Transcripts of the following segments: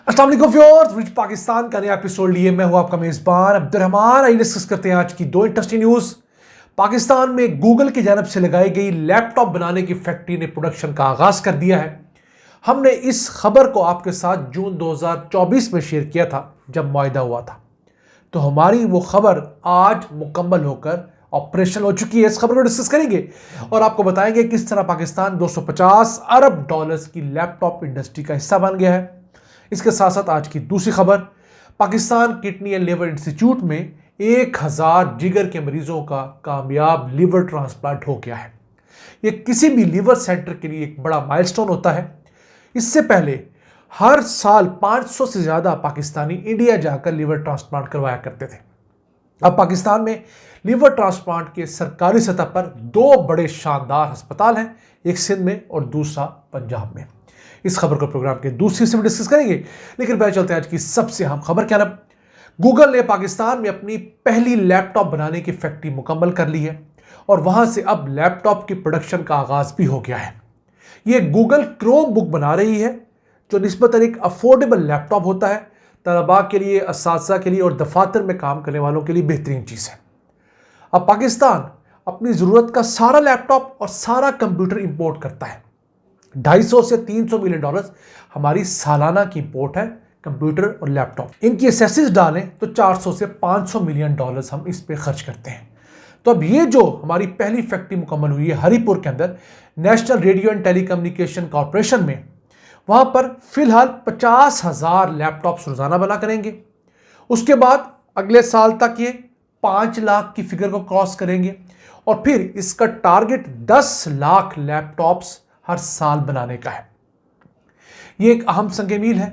अस्सलाम वालेकुम व्यूअर्स, विच पाकिस्तान का नया एपिसोड लिए मैं हूं आपका मेजबान अब्दुर्रहमान। आइए डिस्कस करते हैं आज की दो इंटरेस्टिंग न्यूज। पाकिस्तान में गूगल की जानब से लगाई गई लैपटॉप बनाने की फैक्ट्री ने प्रोडक्शन का आगाज कर दिया है। हमने इस खबर को आपके साथ जून 2024 में शेयर किया था जब मुआहिदा हुआ था, तो हमारी वो खबर आज मुकम्मल होकर ऑपरेशन हो चुकी है। इस खबर को डिस्कस करेंगे और आपको बताएंगे किस तरह पाकिस्तान 250 अरब डॉलर्स की लैपटॉप इंडस्ट्री का हिस्सा बन गया है। इसके साथ साथ आज की दूसरी खबर, Pakistan kidney and liver institute में 1000 जिगर के मरीजों का कामयाब लिवर ट्रांसप्लांट हो गया है। यह किसी भी लिवर सेंटर के लिए एक बड़ा माइलस्टोन होता है। इससे पहले हर साल 500 से ज्यादा पाकिस्तानी इंडिया जाकर लिवर ट्रांसप्लांट करवाया करते थे। अब पाकिस्तान में लिवर ट्रांसप्लांट के सरकारी सतह पर दो बड़े शानदार अस्पताल हैं, एक सिंध में और दूसरा पंजाब में। इस खबर को प्रोग्राम के दूसरे हिस्से में डिस्कस करेंगे, लेकिन पहले चलते हैं आज की सबसे अहम खबर क्या है। गूगल ने पाकिस्तान में अपनी पहली लैपटॉप बनाने की फैक्ट्री मुकम्मल कर ली है और वहां से अब लैपटॉप की प्रोडक्शन का आगाज भी हो गया है। यह गूगल क्रोम बुक बना रही है, जो निस्बतन एक अफोर्डेबल लैपटॉप होता है। तलबा के लिए, असातिज़ा के लिए और दफातर में काम करने वालों के लिए बेहतरीन चीज़ है। अब पाकिस्तान अपनी ज़रूरत का सारा लैपटॉप और सारा कंप्यूटर इंपोर्ट करता है। 250 से 300 मिलियन डॉलर्स हमारी सालाना की इंपोर्ट है कंप्यूटर और लैपटॉप। इनकी एसेसिस डालें तो 400 से 500 मिलियन डॉलर्स हम इस पे खर्च करते हैं। तो अब ये जो हमारी पहली फैक्ट्री मुकम्मल हुई है हरीपुर के अंदर, national radio and telecommunication corporation में, वहां पर फिलहाल 50,000 लैपटॉप्स रोजाना बना करेंगे। उसके बाद अगले साल तक ये 5 लाख की फिगर को क्रॉस करेंगे और फिर इसका टारगेट 10 लाख लैपटॉप्स हर साल बनाने का है। यह एक अहम संग मील है।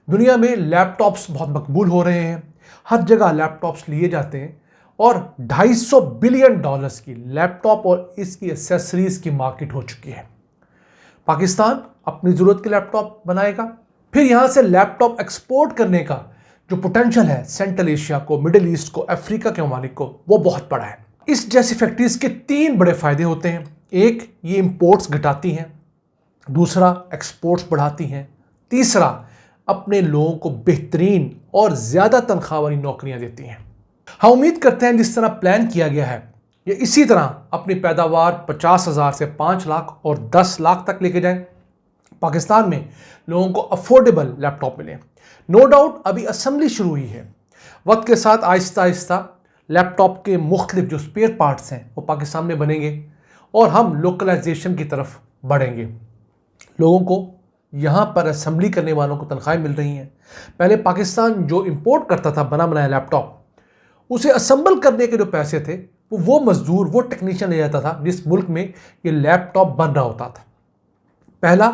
दुनिया में लैपटॉप्स बहुत मकबूल हो रहे हैं, हर जगह लैपटॉप्स लिए जाते हैं और 250 बिलियन डॉलर्स की लैपटॉप और इसकी एक्सेसरीज की मार्केट हो चुकी है। पाकिस्तान अपनी जरूरत के लैपटॉप बनाएगा, फिर यहां से लैपटॉप एक्सपोर्ट करने का जो पोटेंशियल है सेंट्रल एशिया को, मिडिल ईस्ट को, अफ्रीका के ममालिक को, वो बहुत बड़ा है। इस जैसी फैक्ट्रीज के 3 बड़े फायदे होते हैं। एक, ये इंपोर्ट्स घटाती हैं, दूसरा एक्सपोर्ट्स बढ़ाती हैं, तीसरा अपने लोगों को बेहतरीन और ज़्यादा तनख्वाह वाली नौकरियां देती हैं। हम उम्मीद करते हैं जिस तरह प्लान किया गया है ये इसी तरह अपनी पैदावार 50,000 से 5 लाख और 10 लाख तक लेके जाएं। पाकिस्तान में लोगों को अफोर्डेबल लैपटॉप मिले। नो डाउट अभी असेंबली शुरू हुई है, वक्त के साथ आहिस्ता आहिस्ता लैपटॉप के मुख्तलिफ जो स्पेयर पार्ट्स हैं वो पाकिस्तान में बनेंगे और हम लोकलाइजेशन की तरफ बढ़ेंगे। लोगों को यहाँ पर असेंबली करने वालों को तनख्वाहें मिल रही हैं। पहले पाकिस्तान जो इंपोर्ट करता था बना बनाया लैपटॉप, उसे असेंबल करने के जो पैसे थे वो मजदूर, वो टेक्नीशियन ले जाता था जिस मुल्क में ये लैपटॉप बन रहा होता था। पहला,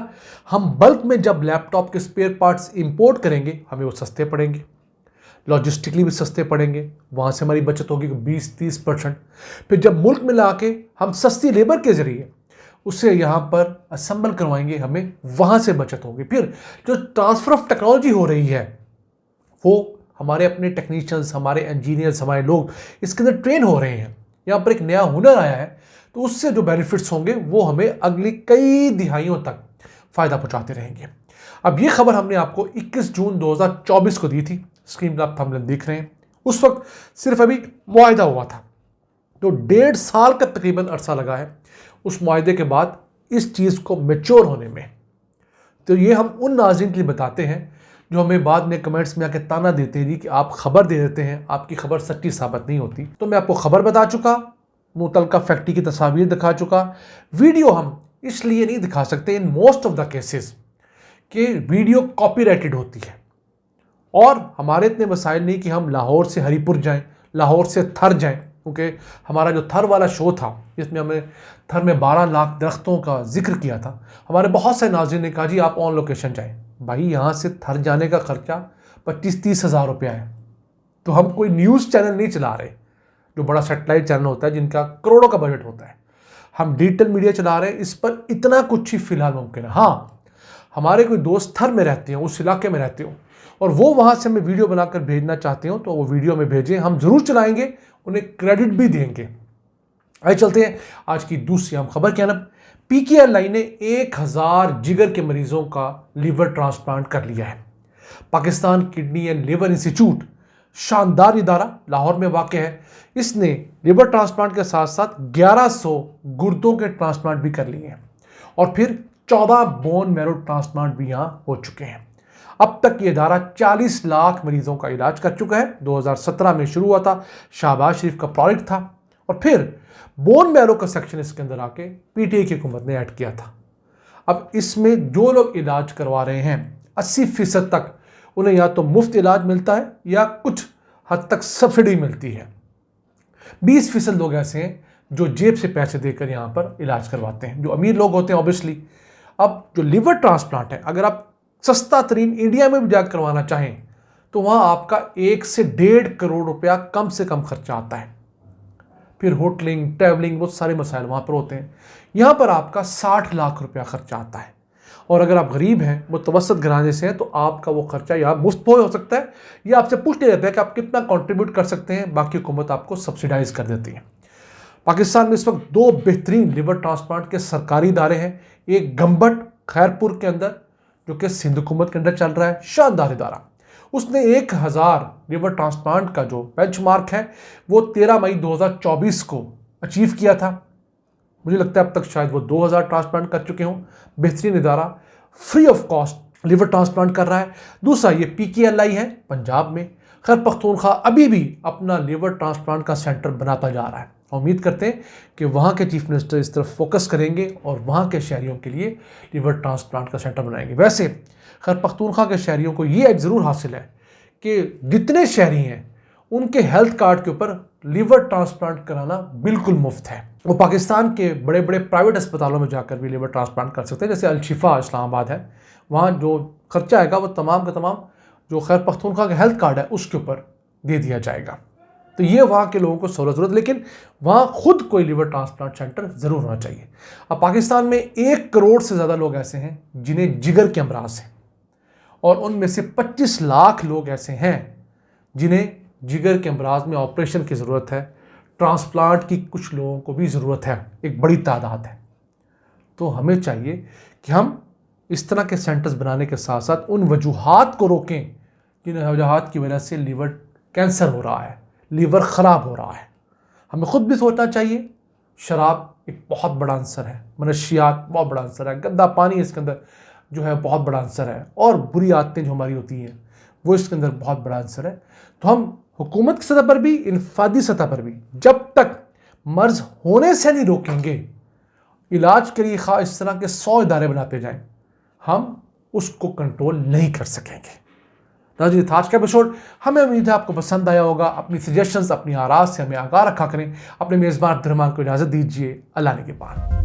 हम बल्क में जब लैपटॉप के स्पेयर पार्ट्स इंपोर्ट करेंगे हमें वो सस्ते पड़ेंगे, लॉजिस्टिकली भी सस्ते पड़ेंगे, वहाँ से हमारी बचत होगी 20-30%। फिर जब मुल्क में ला के हम सस्ती लेबर के ज़रिए उसे यहाँ पर असेंबल करवाएंगे, हमें वहाँ से बचत होगी। फिर जो ट्रांसफ़र ऑफ टेक्नोलॉजी हो रही है वो हमारे अपने टेक्नीशियंस, हमारे इंजीनियर्स, हमारे लोग इसके अंदर ट्रेन हो रहे हैं। यहाँ पर एक नया हुनर आया है, तो उससे जो बेनिफिट्स होंगे वो हमें अगली कई दिहाइयों तक फ़ायदा पहुँचाते रहेंगे। अब ये खबर हमने आपको 21 जून 2024 को दी थी। स्क्रीन पर आप थंबनेल देख रहे हैं। उस वक्त सिर्फ अभी मुआहिदा हुआ था, तो 1.5 साल का तकरीबन अरसा लगा है उस मुआहिदे के बाद इस चीज़ को मैच्योर होने में। तो ये हम उन नाज़रीन के लिए बताते हैं जो हमें बाद में कमेंट्स में आके ताना देते हैं कि आप खबर दे देते हैं, आपकी खबर सच्ची साबित नहीं होती। तो मैं आपको खबर बता चुका, मुतलका फैक्ट्री की तस्वीर दिखा चुका। वीडियो हम इसलिए नहीं दिखा सकते in most of the cases कि वीडियो कॉपीराइटेड होती है और हमारे इतने वसाइल नहीं कि हम लाहौर से हरीपुर जाएं, लाहौर से थर जाएं, क्योंकि हमारा जो थर वाला शो था जिसमें हमने थर में 12 लाख दरख्तों का जिक्र किया था, हमारे बहुत से नाज़रीन ने कहा जी आप ऑन लोकेशन जाएं। भाई यहाँ से थर जाने का खर्चा 25-30 हज़ार रुपया है। तो हम कोई न्यूज़ चैनल नहीं चला रहे जो बड़ा सेटेलाइट चैनल होता है जिनका करोड़ों का बजट होता है। हम डिजिटल मीडिया चला रहे हैं, इस पर इतना कुछ ही फिलहाल मुमकिन है। हाँ, हमारे कोई दोस्त थर में रहते हैं, उस इलाके में रहते हो और वो वहाँ से हमें वीडियो बनाकर भेजना चाहते हो तो वो वीडियो में भेजें, हम ज़रूर चलाएंगे, उन्हें क्रेडिट भी देंगे। आइए चलते हैं आज की दूसरी हम खबर क्या ना। पीकेआर लाइन ने 1000 जिगर के मरीजों का लीवर ट्रांसप्लांट कर लिया है। Pakistan kidney and liver institute शानदार इदारा लाहौर में वाक़ है। इसने लिवर ट्रांसप्लांट के साथ साथ 1100 गुर्दों के ट्रांसप्लांट भी कर लिए हैं और फिर 14 बोन मैरो ट्रांसप्लांट भी यहाँ हो चुके हैं। अब तक ये इदारा 40 लाख मरीजों का इलाज कर चुका है। 2017 में शुरू हुआ था, शहबाज शरीफ का प्रोजेक्ट था और फिर बोन मैरो का सेक्शन इसके अंदर आके पीटीआई की हुकूमत ने ऐड किया था। अब इसमें जो लोग इलाज करवा रहे हैं 80% तक उन्हें या तो मुफ्त इलाज मिलता है या कुछ हद तक सब्सिडी मिलती है। 20% लोग ऐसे हैं जो जेब से पैसे देकर यहाँ पर इलाज करवाते हैं, जो अमीर लोग होते हैं ऑब्वियसली। अब जो लिवर ट्रांसप्लांट है, अगर आप सस्ता तरीन इंडिया में भी जाकर करवाना चाहें तो वहाँ आपका 1 से 1.5 करोड़ रुपया कम से कम खर्चा आता है। फिर होटलिंग, ट्रैवलिंग, बहुत सारे मसाइल वहाँ पर होते हैं। यहाँ पर आपका 60 लाख रुपया खर्चा आता है और अगर आप गरीब हैं, मुतवसत घराने से हैं, तो आपका वो खर्चा यहाँ मुफ्त हो सकता है या आपसे पूछ लिया जाता है कि आप कितना कंट्रीब्यूट कर सकते हैं, बाकी हुकूमत आपको सब्सिडाइज कर देती है। पाकिस्तान में इस वक्त 2 बेहतरीन लिवर ट्रांसप्लांट के सरकारी इदारे हैं। एक गंबट खैरपुर के अंदर जो कि सिंध हुकूमत के अंदर चल रहा है, शानदार इदारा। उसने 1000 लिवर ट्रांसप्लांट का जो बेंचमार्क है वो 13 मई 2024 को अचीव किया था। मुझे लगता है अब तक शायद वो 2000 ट्रांसप्लांट कर चुके हों। बेहतरीन इदारा, free of cost liver transplant कर रहा है। दूसरा ये PKLI है पंजाब में। खैर पख्तूनख्वा अभी भी अपना लिवर ट्रांसप्लांट का सेंटर बनाता जा रहा है। उम्मीद करते हैं कि वहाँ के चीफ मिनिस्टर इस तरफ फोकस करेंगे और वहाँ के शहरियों के लिए लिवर ट्रांसप्लांट का सेंटर बनाएंगे। वैसे खैर पख्तूनख्वा के शहरियों को ये एज ज़रूर हासिल है कि जितने शहरी हैं उनके हेल्थ कार्ड के ऊपर लिवर ट्रांसप्लांट कराना बिल्कुल मुफ्त है। वो पाकिस्तान के बड़े बड़े प्राइवेट अस्पतालों में जाकर भी लिवर ट्रांसप्लांट कर सकते हैं, जैसे अल-शिफा इस्लामाबाद है। वहाँ जो खर्चा आएगा वो तमाम का तमाम जो खैर पख्तूनख्वा का हेल्थ कार्ड है उसके ऊपर दे दिया जाएगा। तो ये वहाँ के लोगों को ज़रूरत, लेकिन वहाँ खुद कोई लिवर ट्रांसप्लांट सेंटर ज़रूर होना चाहिए। अब पाकिस्तान में 1 करोड़ से ज़्यादा लोग ऐसे हैं जिन्हें जिगर के अमराज हैं और उनमें से 25 लाख लोग ऐसे हैं जिन्हें जिगर के अमराज में ऑपरेशन की ज़रूरत है। ट्रांसप्लांट की कुछ लोगों को भी ज़रूरत है, एक बड़ी तादाद है। तो हमें चाहिए कि हम इस तरह के सेंटर्स बनाने के साथ साथ उन वजूहात को रोकें जिन वजूहात की वजह से लिवर कैंसर हो रहा है, लीवर ख़राब हो रहा है। हमें ख़ुद भी सोचना चाहिए। शराब एक बहुत बड़ा आंसर है, मनशियात बहुत बड़ा आंसर है, गंदा पानी इसके अंदर जो है बहुत बड़ा आंसर है, और बुरी आदतें जो हमारी होती हैं वो इसके अंदर बहुत बड़ा आंसर है। तो हम हुकूमत की सतह पर भी, इनफादी सतह पर भी जब तक मर्ज होने से नहीं रोकेंगे, इलाज के लिए खा इस तरह के 100 इदारे बनाते जाएं, हम उसको कंट्रोल नहीं कर सकेंगे। नाज़रीन, आज का एपिसोड हमें उम्मीद है आपको पसंद आया होगा। अपनी सजेशंस, अपनी आराज़ से हमें आगाह रखा करें। अपने मेज़बान अब्दुर्रहमान को इजाज़त दीजिए। अल्लाह ने के बाद।